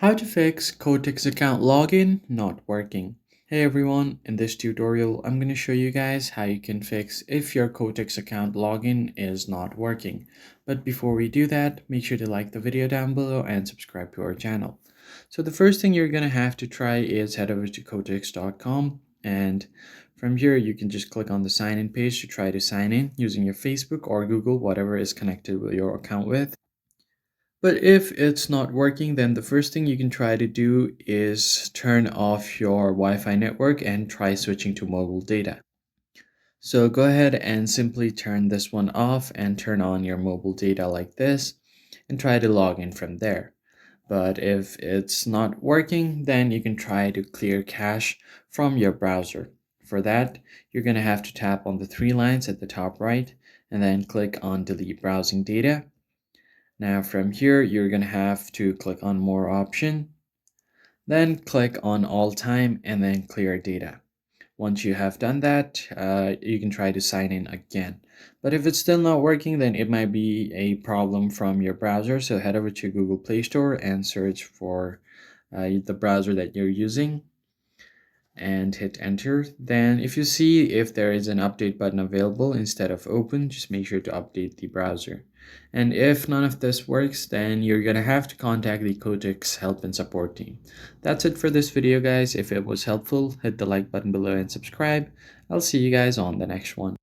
How to fix Quotex account login not working. Hey everyone, in this tutorial I'm going to show you guys how you can fix if your Quotex account login is not working. But before we do that, make sure to like the video down below and subscribe to our channel. So the first thing you're going to have to try is head over to quotex.com, and from here you can just click on the sign in page to try to sign in using your Facebook or Google, whatever is connected with your account with. But if it's not working, then the first thing you can try to do is turn off your Wi-Fi network and try switching to mobile data. So go ahead and simply turn this one off and turn on your mobile data like this and try to log in from there. But if it's not working, then you can try to clear cache from your browser. For that, you're going to have to tap on the three lines at the top right and then click on delete browsing data. Now from here, you're going to have to click on more option, then click on all time and then clear data. Once you have done that, you can try to sign in again. But if it's still not working, then it might be a problem from your browser. So head over to Google Play Store and search for the browser that you're using and hit enter. Then if you see if there is an update button available instead of open, just make sure to update the browser. And if none of this works, then you're gonna have to contact the Quotex help and support team. That's it for this video, guys. If it was helpful, hit the like button below and subscribe. I'll see you guys on the next one.